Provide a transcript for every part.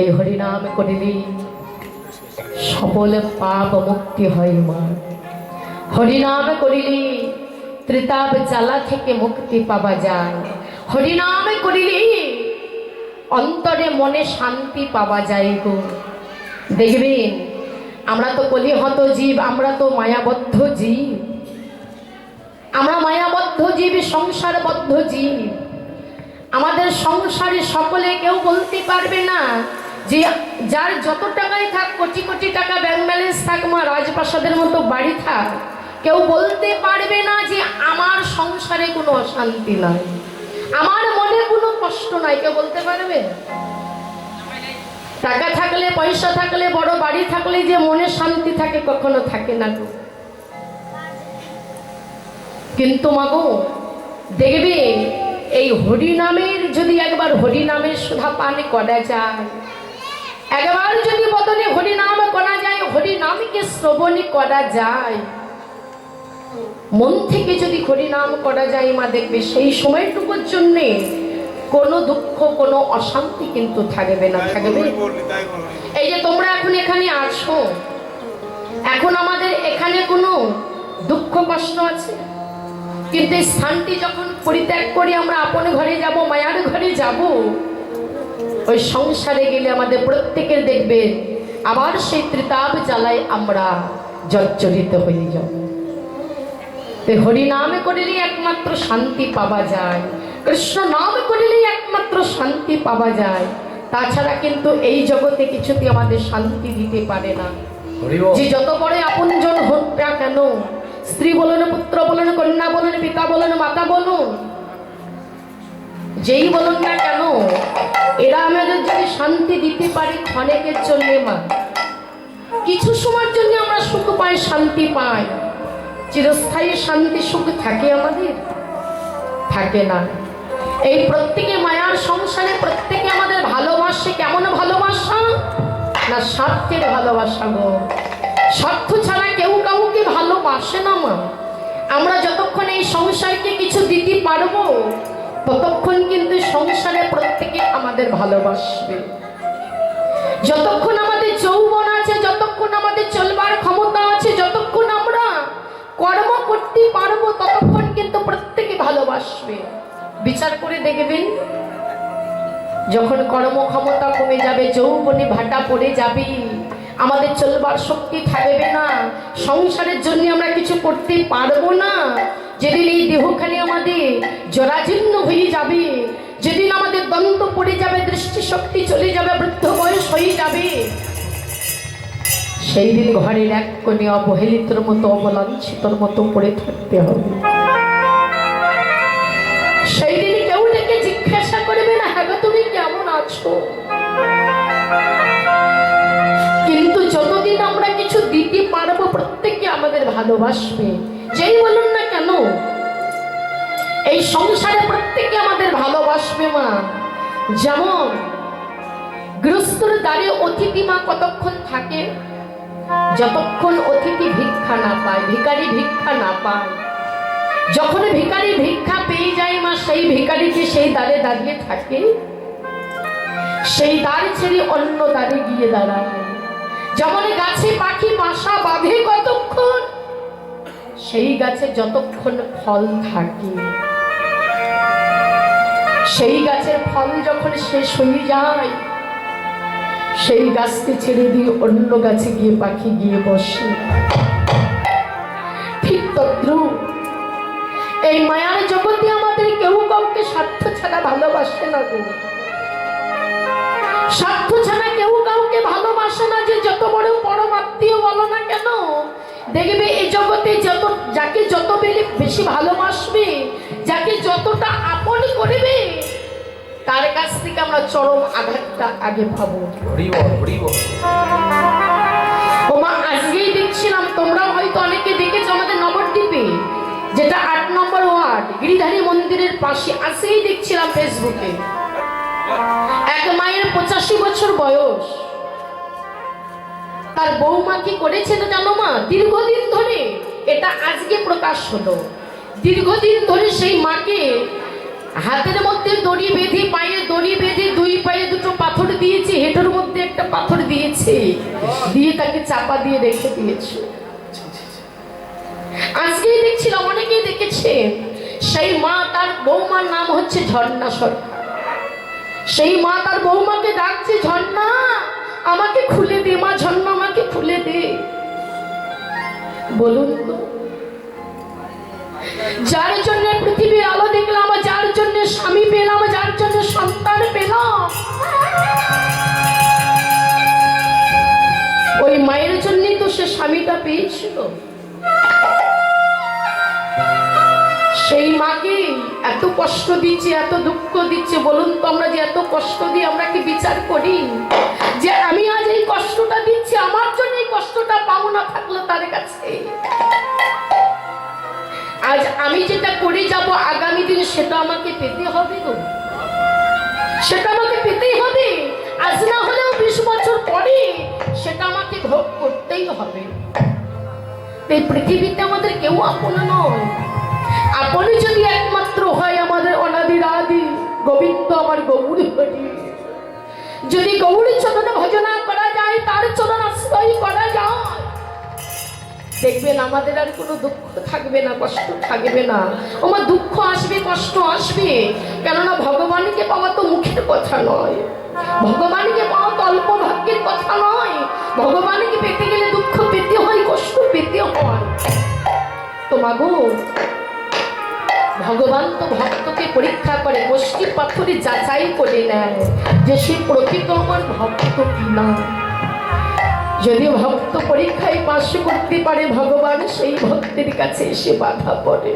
এই হরিনাম করিলে সকল পাপ মুক্তি হয় মা। হরিনাম করিলে ত্রিতাপ জ্বালা থেকে মুক্তি পাওয়া যায়। হরিনাম করিলে অন্তরে মনে শান্তি পাওয়া যায় গো। দেখবেন আমরা তো কলিহত জীব, আমরা তো মায়াবদ্ধ জীব, আমরা মায়াবদ্ধ জীব, সংসারবদ্ধ জীব। আমাদের সংসারে সকলে কেউ বলতে পারবে না যে যার যত টাকাই থাক, কোটি কোটি টাকা ব্যাংক ব্যালেন্স থাক, মা রাজপ্রাসাদের মতো বাড়ি থাক, কেউ বলতে পারবে না যে আমার সংসারে কোনো অশান্তি নাই, আমার মনে কোনো কষ্ট নাই। কেউ বলতে পারবে? টাকা থাকলে, পয়সা থাকলে, বড় বাড়ি থাকলে যে মনে শান্তি থাকে, কখনো থাকে না গো। কিন্তু মাগো দেখবে এই হরিনামের যদি একবার হরিনামের সুধা পান করা যায়, একবার যদি বদনে হরিনাম করা যায়, হরিনামকে শ্রবণ করা যায়, মন থেকে যদি হরিনাম করা যায় মা, দেখবে সেই সময়টুকুর জন্যে কোনো দুঃখ, কোনো অশান্তি কিন্তু থাকবে না, থাকবে। এই যে তোমরা এখন এখানে আছো, এখন আমাদের এখানে কোনো দুঃখ কষ্ট আছে, কিন্তু এই স্থানটি যখন পরিত্যাগ করে আমরা আপন ঘরে যাব, মায়ার ঘরে যাব, ওই সংসারে গেলে আমাদের প্রত্যেকের দেখবে আবার সেই ত্রিতাপ জ্বালায় আমরা জর্জরিত হয়ে যাব। হরিনাম করিলেই একমাত্র শান্তি পাওয়া যায়, কৃষ্ণ নাম করিলেই একমাত্র শান্তি পাওয়া যায়। তাছাড়া কিন্তু এই জগতে কিছুতে আমাদের শান্তি দিতে পারে না। যে যত বড় আপনজন হোক না কেন, স্ত্রী বলুন, পুত্র বলুন, কন্যা বলুন, পিতা বলুন, মাতা বলুন, যেই বলুন না কেন, এরা আমাদের যদি শান্তি দিতে পারে ক্ষণেকের জন্য মা, কিছু সময়ের জন্য আমরা সুখ পাই, শান্তি পাই, চিরস্থায়ী শান্তি সুখ থাকে আমাদের? থাকে না। এই প্রত্যেকে মায়ার সংসারে প্রত্যেকে আমাদের ভালোবাসে। কেমন ভালোবাসা? না স্বার্থের ভালোবাসা গো। স্বার্থ ছাড়া কেউ কাউকে ভালোবাসে না মা। আমরা যতক্ষণ এই সংসারকে কিছু দিতে পারবো, ততক্ষণ কিন্তু সংসারে প্রত্যেকে আমাদের ভালোবাসবে। যতক্ষণ আমাদের যৌবন আছে, যতক্ষণ আমাদের চলবার ক্ষমতা আছে, যতক্ষণ আমরা কর্ম করতে পারবো, ততক্ষণ কিন্তু প্রত্যেকে ভালোবাসবে। বিচার করে দেখবেন, যখন কর্মক্ষমতা কমে যাবে, যৌবনে ভাটা পড়ে যাবে, আমাদের চলবার শক্তি থাকবে না, সংসারের জন্য আমরা কিছু করতে পারবো না, যেদিন এই দেহখানি আমাদের জরাজীর্ণ হয়ে যাবে, যেদিন আমাদের দন্ত পড়ে যাবে, দৃষ্টিশক্তি চলে যাবে, বৃদ্ধ বয়স হয়ে যাবে, সেই দিন ঘরের এক কোণে অবহেলিতর মতো, অবলাঞ্ছিতর মতো পড়ে থাকতে হবে। সেই দিন কেউ ডেকে জিজ্ঞাসা করবে না, হ্যাঁ তুমি কেমন আছো? কিন্তু যতদিন আমরা কিছু দিতে পারবো, প্রত্যেককে আমাদের ভালোবাসবে। যেই বলুন না কেন, এই সংসারে প্রত্যেকে আমাদের ভালোবাসবে মা। যেমন গৃহস্থর দ্বারে অতিথি মা কতক্ষণ থাকে? যতক্ষণ অতিথি ভিক্ষা না পায়, ভিখারি ভিক্ষা না পায়। যখন ভিখারি ভিক্ষা পেয়ে যায় মা, সেই ভিখারিকে সেই দ্বারে দাঁড়িয়ে থাকে, সেই দ্বার ছেড়ে অন্য দ্বারে গিয়ে দাঁড়ায়। যেমন গাছে পাখি বাসা বাঁধে কতক্ষণ, সেই গাছে যতক্ষণ ফল থাকে, সেই গাছের ফল যখন শেষ হয়ে যায়, সেই গাছকে ছেড়ে দিয়ে অন্য গাছে গিয়ে পাখি গিয়ে বসে। ঠিক তদ্রূপ এই মায়ার জগতে আমাদের কেউ কাউকে স্বার্থ ছাড়া ভালোবাসে না গো। স্বার্থ ছাড়া কেউ কাউকে ভালোবাসে না। যে যত বড় পরম আত্মীয় বলো না কেন, দেখবে এই জগতে যত যাকে যত বেশি ভালোবাসবে, যাকে যতটা আপন করবে, তার কাছ থেকে আমরা চরম আঘাতটা আগে পাবো। ওমা আজকেই দেখছিলাম, তোমরাও হয়তো অনেকে দেখেছো, আমাদের নবদ্বীপে যেটা ৮ নম্বর ওয়ার্ড গিরিধারী মন্দিরের পাশে, আজকেই দেখছিলাম ফেসবুকে, এক মায়ের 85 বছর বয়স, তার বৌমা কি করেছে তো জানো মা? দীর্ঘদিন ধরে, এটা আজকে প্রকাশ হলো, দীর্ঘদিন ধরে সেই মাকে হাতের মধ্যে দড়ি বেঁধে, পায়ে দড়ি বেঁধে, দুই পায়ে দুটো পাথর দিয়েছে, হেঁটোর মধ্যে দিয়েছে, দিয়ে তাকে চাপা দিয়ে রেখে দিয়েছে। আজকেই দেখছিলাম, অনেকেই দেখেছে, সেই মা তার বৌমার নাম হচ্ছে ঝর্ণা সরকার। সেই মা তার বৌমাকে ডাকছে, ঝর্ণা আমাকে খুলে দে, মা ঝর্ণা আমাকে খুলে দে। বলুন তো, যার জন্য পৃথিবীর আলো দেখলাম, যার জন্য স্বামী পেলাম, যার জন্য সন্তান পেলাম, ওই মায়ের জন্যই তো সে স্বামীটা পেয়েছিল। সেই মাকে এত কষ্ট দিচ্ছে, এত দুঃখ দিচ্ছে। বলুন তো, আমরা যে এত কষ্ট দিই, আমরা কি বিচার করি যে আমি আজ এই কষ্টটা দিচ্ছি, আমার জন্য এই কষ্টটা পাওনা থাকলো তার কাছে? আজ আমি যেটা করে যাব আগামী দিনে সেটা আমাকে পেতে হবে গো, সেটা আমাকে পেতেই হবে। আজ না হলেও 20 বছর পরে সেটা আমাকে ভোগ করতেই হবে। এই পৃথিবীতে আমাদের কেউ আপন নয়। আপনি যদি একমাত্র হয় আমাদের অনাদির আদি গোবিন্দ আমার গৌর হরি। যদি গৌর চরণে ভজনা করা যায়, তার চরণ আশ্রয় করা যায়, দেখবেন আমাদের আর কোনো দুঃখ থাকবে না, কষ্ট থাকবে না। আমার দুঃখ আসবে, কষ্ট আসবে, কেননা ভগবানকে পাওয়া তো মুখের কথা নয়, ভগবানকে পাওয়া তো অল্প ভাগ্যের কথা নয়। ভগবানকে পেতে গেলে দুঃখ পেতে হয়, কষ্ট পেতে হয়। তো মাগো, ভগবান তো ভক্তকে পরীক্ষা করে, কষ্টি পাথরে যাচাই করে নেয় যে সে প্রকৃত আমার ভক্ত কিনা। যদি ভক্ত পরীক্ষায় পাশ করতে পারে, ভগবান সেই ভক্তের কাছে এসে বাধা পড়ে।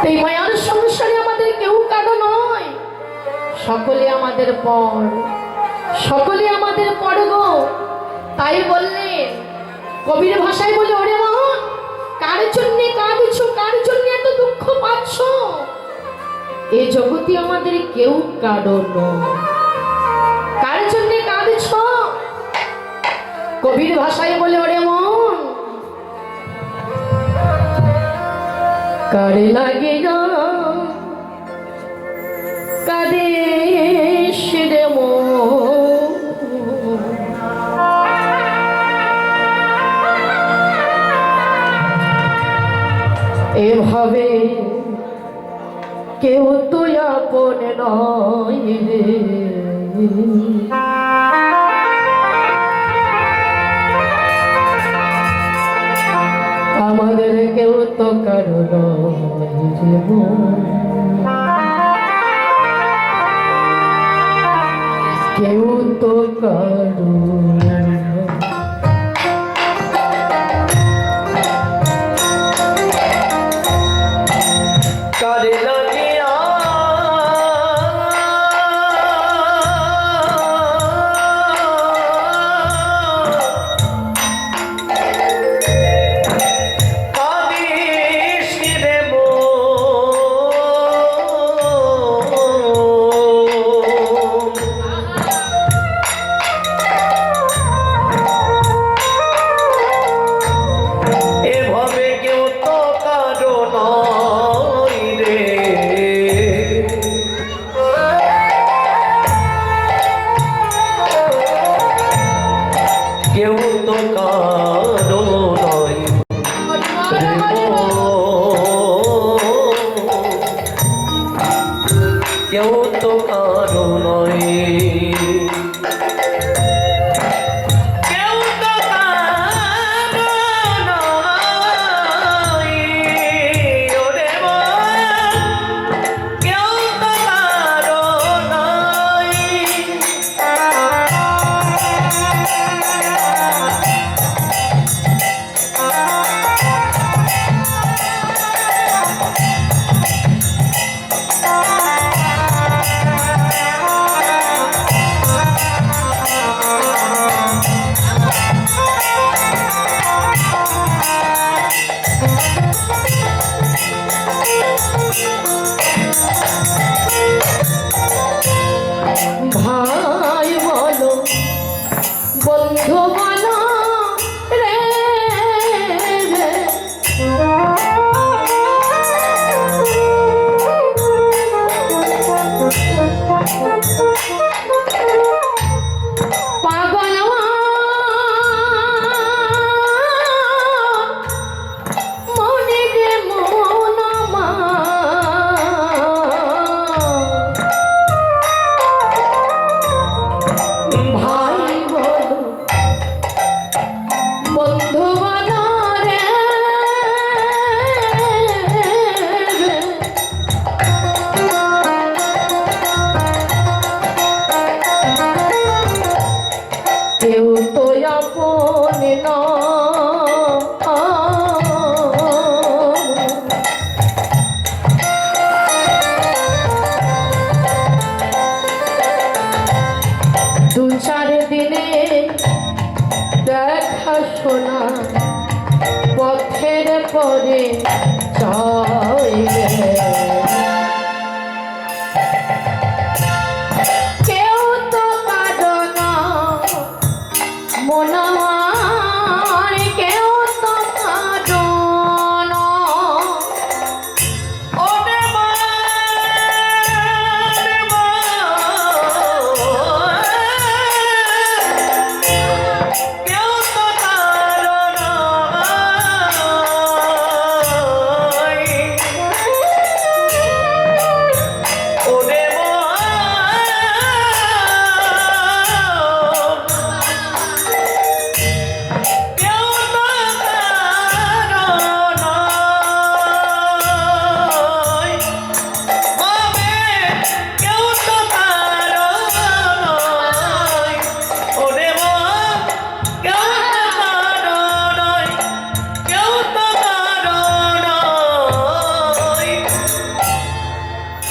এই মায়ার সংসারে আমাদের কেউ কারো নয়, সকলে আমাদের পর, সকলে আমাদের পর গো। তাই বললেন, কবির ভাষায় বলে, ওরে মা কার জন্য কাঁদছো, কার জন্য এত দুঃখ পাচ্ছ? এই জগতে আমাদের কেউ কারো নয়, কার জন্য কাঁদছ? কবির ভাষায় বলে, ওরে মন কারে লাগে গা কাঁদে রে মন, এভাবে কেউ তো আপন নয় রে। আমাদের কেউ তো কারো নয় রে, কেউ তো কারো বাসনা পথের পরে চলে